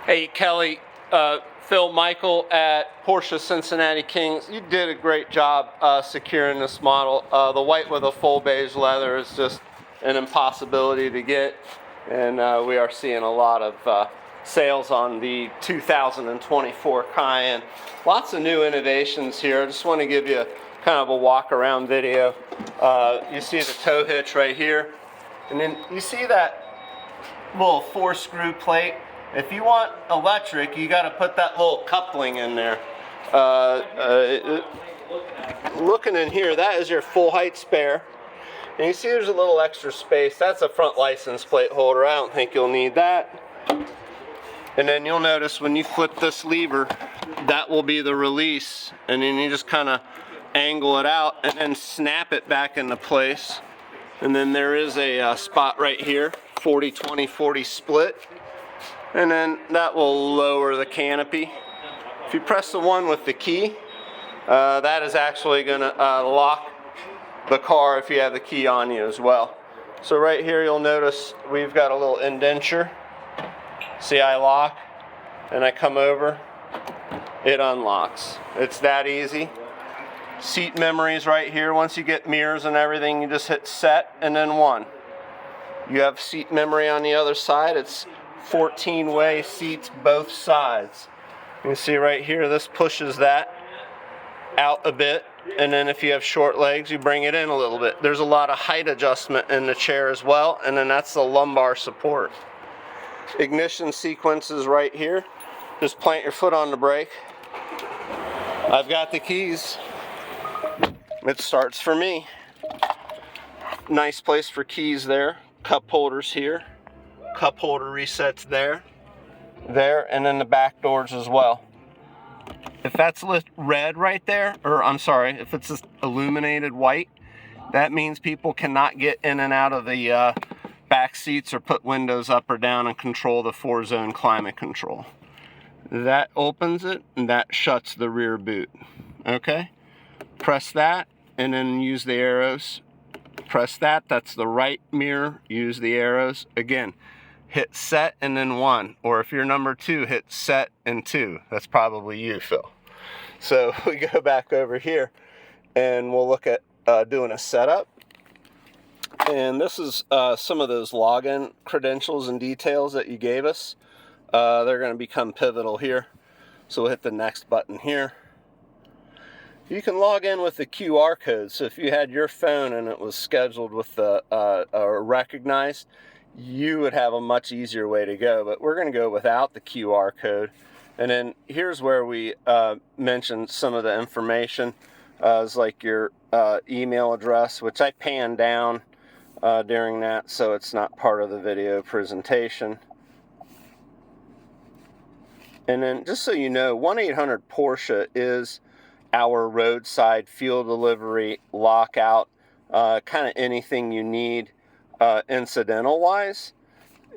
Hey, Kelly, Phil Michael at Porsche Cincinnati Kings. You did a great job securing this model. The white with a full beige leather is just an impossibility to get, and we are seeing a lot of sales on the 2024 Cayenne. Lots of new innovations here. I just want to give you kind of a walk around video. You see the tow hitch right here, and then you see that little 4-screw plate. If you want electric, you got to put that little coupling in there. Looking in here, that is your full height spare. And you see there's a little extra space. That's a front license plate holder. I don't think you'll need that. And then you'll notice when you flip this lever, that will be the release. And then you just kind of angle it out and then snap it back into place. And then there is a spot right here, 40-20-40 split. And then that will lower the canopy. If you press the one with the key, that is actually going to lock the car if you have the key on you as well. So right here you'll notice we've got a little indenture. See, I lock and I come over, it unlocks. It's that easy. Seat memories right here. Once you get mirrors and everything, you just hit set and then 1. You have seat memory on the other side. It's 14-way seats both sides. You can see right here, this pushes that out a bit, and then if you have short legs, you bring it in a little bit. There's a lot of height adjustment in the chair as well, and then that's the lumbar support. Ignition sequence is right here. Just plant your foot on the brake. I've got the keys. It starts for me. Nice place for keys there. Cup holders here. Cup holder resets there, and then the back doors as well. If that's lit red right there, or I'm sorry, if it's just illuminated white, that means people cannot get in and out of the back seats or put windows up or down and control the 4-zone climate control. That opens it, and that shuts the rear boot. Okay? Press that, and then use the arrows. Press that, that's the right mirror, use the arrows. Again, hit set and then 1, or if you're number 2, hit set and 2. That's probably you, Phil. So we go back over here and we'll look at doing a setup. And this is some of those login credentials and details that you gave us. They're going to become pivotal here. So we'll hit the next button here. You can log in with the QR code. So if you had your phone and it was scheduled with the recognized, you would have a much easier way to go, but we're going to go without the QR code. And then here's where we mentioned some of the information, is like your email address, which I panned down during that, so it's not part of the video presentation. And then just so you know, 1-800-PORSCHE is our roadside fuel delivery lockout, kind of anything you need incidental wise,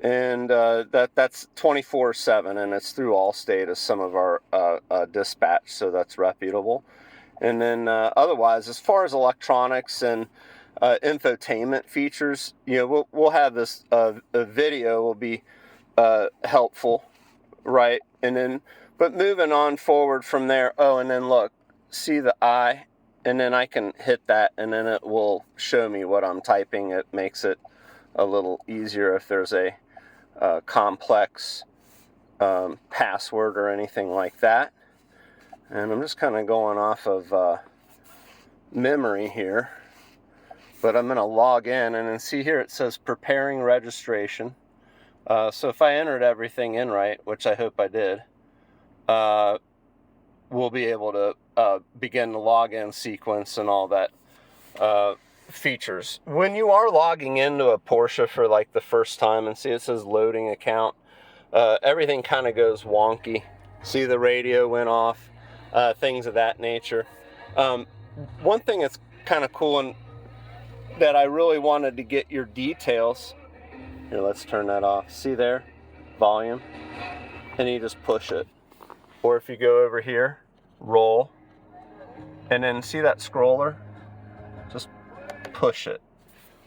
and that's 24/7, and it's through Allstate as some of our dispatch, so that's reputable. And then otherwise, as far as electronics and infotainment features, you know, we'll have this a video will be helpful, right? And then but moving on forward from there, and then look, see the eye, and then I can hit that, and then it will show me what I'm typing. It makes it a little easier if there's a complex password or anything like that. And I'm just kind of going off of memory here, but I'm going to log in, and then see here it says preparing registration. So if I entered everything in right, which I hope I did, we'll be able to begin the login sequence and all that features. When you are logging into a Porsche for like the first time, and see it says loading account, everything kind of goes wonky. See, the radio went off, things of that nature. One thing that's kind of cool and that I really wanted to get your details. Here, let's turn that off. See there? Volume. And you just push it. Or if you go over here, roll, and then see that scroller? Just push it.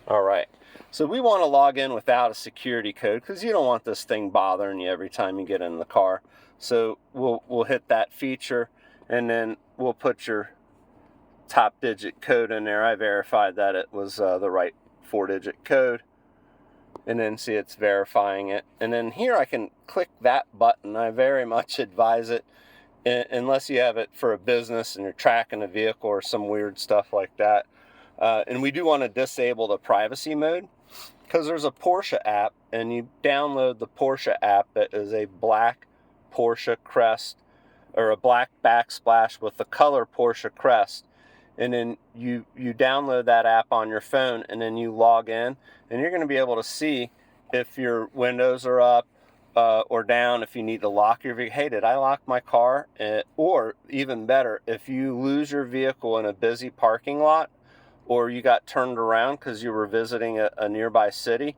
All right. So we want to log in without a security code because you don't want this thing bothering you every time you get in the car. So we'll hit that feature, and then we'll put your top digit code in there. I verified that it was the right 4-digit code, and then see it's verifying it. And then here I can click that button. I very much advise it, unless you have it for a business and you're tracking a vehicle or some weird stuff like that. And we do want to disable the privacy mode, because there's a Porsche app, and you download the Porsche app that is a black Porsche crest, or a black backsplash with the color Porsche crest. And then you download that app on your phone, and then you log in, and you're going to be able to see if your windows are up or down, if you need to lock your vehicle. Hey, did I lock my car? Or even better, if you lose your vehicle in a busy parking lot, or you got turned around because you were visiting a nearby city,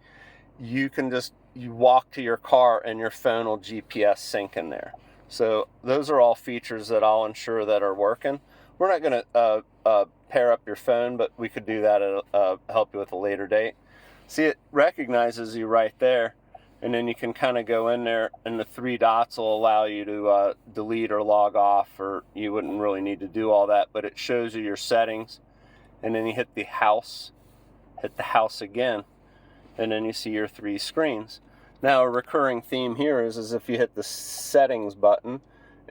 you can just walk to your car and your phone will GPS sync in there. So those are all features that I'll ensure that are working. We're not going to pair up your phone, but we could do that at help you with a later date. See, it recognizes you right there, and then you can kind of go in there, and the 3 dots will allow you to delete or log off, or you wouldn't really need to do all that, but it shows you your settings. And then you hit the house again, and then you see your 3 screens. Now, a recurring theme here is if you hit the settings button,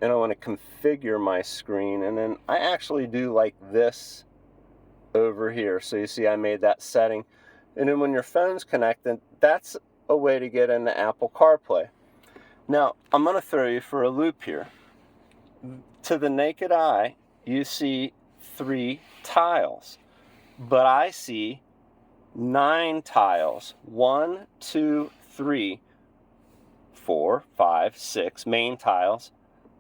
and I want to configure my screen, and then I actually do like this over here. So you see I made that setting. And then when your phone's connected, that's a way to get into Apple CarPlay. Now, I'm going to throw you for a loop here. To the naked eye, you see 3 tiles, but I see 9 tiles. 1, 2, 3, 4, 5, 6 main tiles,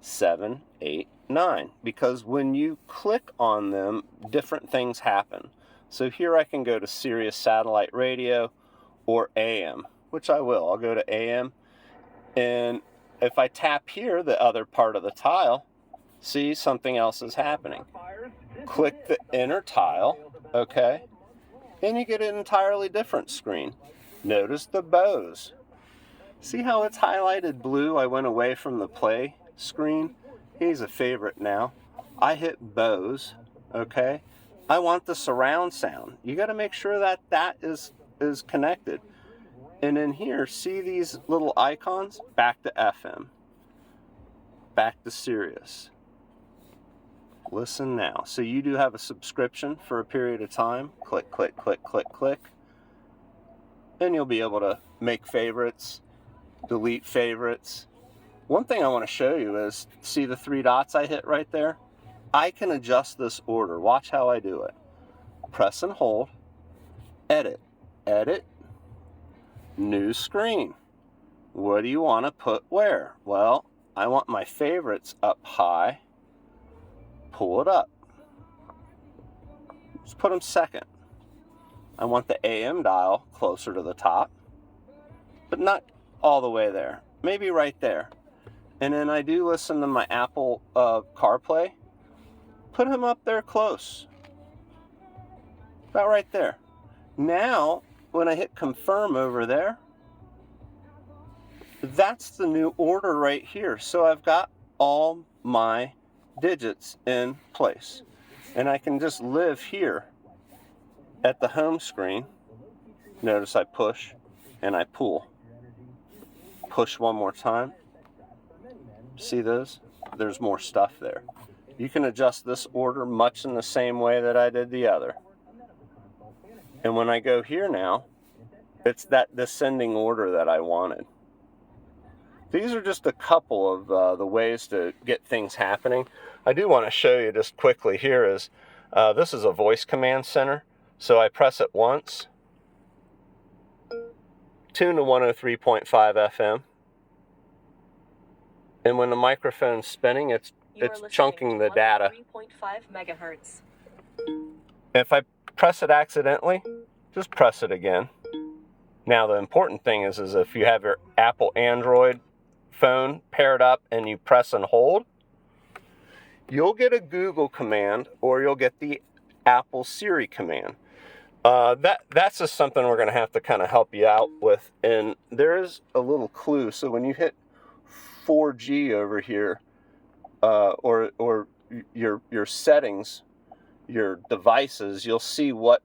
7, 8, 9. Because when you click on them, different things happen. So here I can go to Sirius satellite radio or AM, which I will. I'll go to AM, and if I tap here, the other part of the tile, see, something else is happening. Click the inner tile, okay, and you get an entirely different screen. Notice the bows. See how it's highlighted blue? I went away from the play screen. He's a favorite now. I hit bows, okay. I want the surround sound. You got to make sure that that is connected. And in here, see these little icons? Back to FM. Back to Sirius. Listen now. So you do have a subscription for a period of time. Click, click, click, click, click. And you'll be able to make favorites, delete favorites. One thing I want to show you is, see the 3 dots I hit right there? I can adjust this order. Watch how I do it. Press and hold. Edit. Edit. New screen. What do you want to put where? Well, I want my favorites up high. Pull it up. Just put them second. I want the AM dial closer to the top, but not all the way there. Maybe right there. And then I do listen to my Apple CarPlay. Put him up there close. About right there. Now, when I hit confirm over there, that's the new order right here. So I've got all my digits in place. And I can just live here at the home screen. Notice I push and I pull. Push one more time. See those? There's more stuff there. You can adjust this order much in the same way that I did the other. And when I go here now, it's that descending order that I wanted. These are just a couple of the ways to get things happening. I do want to show you just quickly here is, this is a voice command center. So I press it once, tune to 103.5 FM. And when the microphone's spinning, it's chunking the data. 3.5 megahertz. If I press it accidentally, just press it again. Now the important thing is if you have your Apple Android phone paired up and you press and hold, you'll get a Google command or you'll get the Apple Siri command. That's just something we're going to have to kind of help you out with. And there is a little clue. So when you hit 4G over here, or your settings, your devices, you'll see what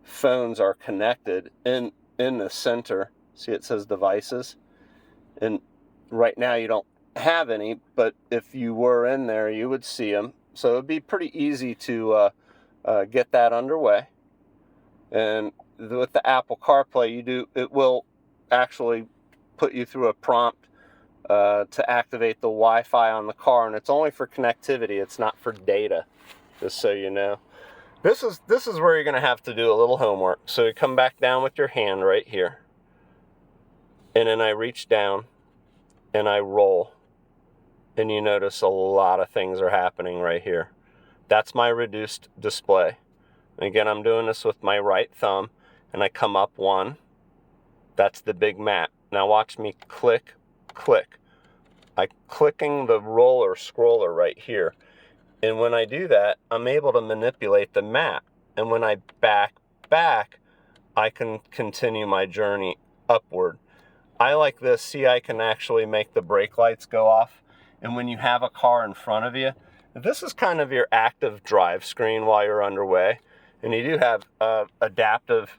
phones are connected in the center. See, it says devices, and right now you don't have any, but if you were in there, you would see them. So it'd be pretty easy to get that underway. And with the Apple CarPlay, it will actually put you through a prompt to activate the Wi-Fi on the car, and it's only for connectivity. It's not for data, just so you know. This is where you're going to have to do a little homework. So you come back down with your hand right here, and then I reach down and I roll, and you notice a lot of things are happening right here. That's my reduced display. And again, I'm doing this with my right thumb, and I come up one. That's the big map. Now watch me click, click. I'm clicking the roller scroller right here. And when I do that, I'm able to manipulate the map. And when I back, I can continue my journey upward. I like this. See, I can actually make the brake lights go off. And when you have a car in front of you, this is kind of your active drive screen while you're underway. And you do have adaptive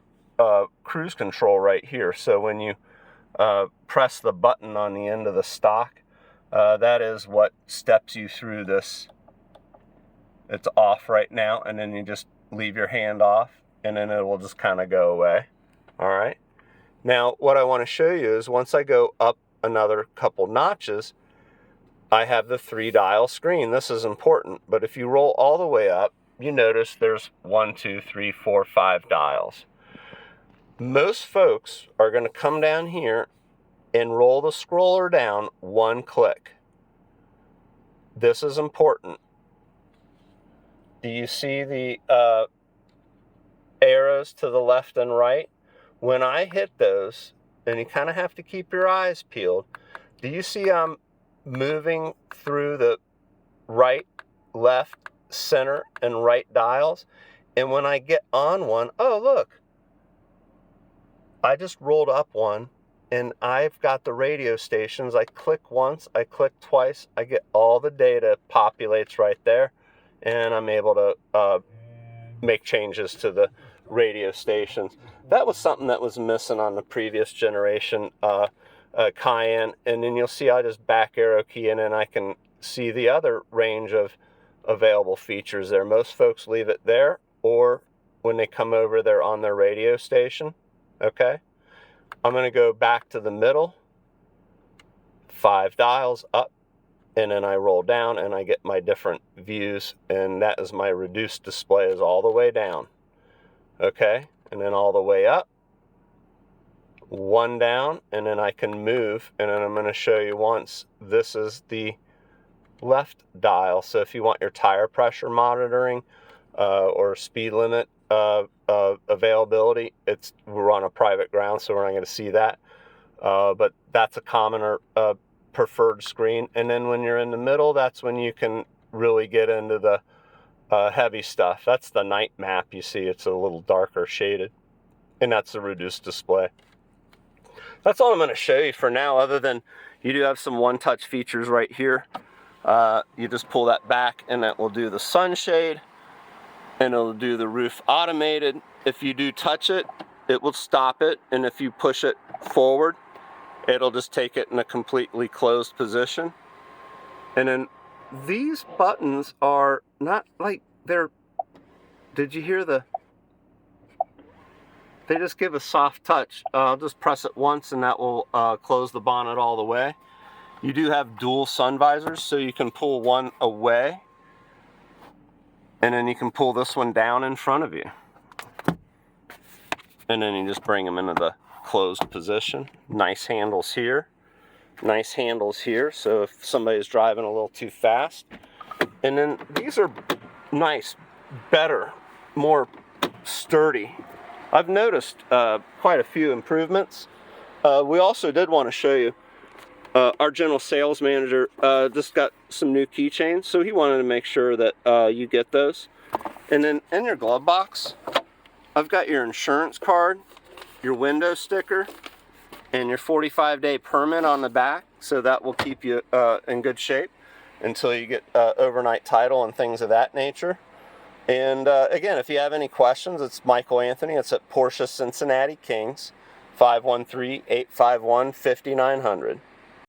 cruise control right here. So when you press the button on the end of the stock, that is what steps you through this. It's off right now, and then you just leave your hand off, and then it will just kind of go away. All right. Now, what I want to show you is once I go up another couple notches, I have the 3-dial screen. This is important, but if you roll all the way up, you notice there's 1, 2, 3, 4, 5 dials. Most folks are going to come down here and roll the scroller down 1 click. This is important. Do you see the arrows to the left and right? When I hit those, and you kind of have to keep your eyes peeled, do you see I'm moving through the right, left, center, and right dials? And when I get on one, oh look, I just rolled up one, and I've got the radio stations. I click once, I click twice, I get all the data populates right there, and I'm able to make changes to the radio stations. That was something that was missing on the previous generation Cayenne, and then you'll see I just back arrow key in, and I can see the other range of available features there. Most folks leave it there, or when they come over, they're on their radio station. Okay, I'm going to go back to the middle, 5 dials up, and then I roll down and I get my different views, and that is my reduced display is all the way down. Okay, and then all the way up, 1 down, and then I can move, and then I'm going to show you once. This is the left dial. So if you want your tire pressure monitoring or speed limit availability, we're on a private ground, so we're not going to see that. But that's a common or preferred screen. And then when you're in the middle, that's when you can really get into the heavy stuff. That's the night map. You see it's a little darker shaded, and that's the reduced display. That's all I'm going to show you for now, other than you do have some one-touch features right here. You just pull that back, and that will do the sunshade, and it'll do the roof automated. If you do touch it, it will stop it, and if you push it forward, it'll just take it in a completely closed position. And then these buttons are not like they're, did you hear they just give a soft touch. I'll just press it once, and that will close the bonnet all the way. You do have dual sun visors, so you can pull one away, and then you can pull this one down in front of you. And then you just bring them into the closed position. Nice handles here. Nice handles here, so if somebody's driving a little too fast. And then these are nice, better, more sturdy. I've noticed quite a few improvements. We also did want to show you, our general sales manager just got some new keychains, so he wanted to make sure that you get those. And then in your glove box, I've got your insurance card, your window sticker, and your 45-day permit on the back, so that will keep you in good shape until you get overnight title and things of that nature. And again, if you have any questions, it's Michael Anthony. It's at Porsche Cincinnati Kings, 513-851-5900.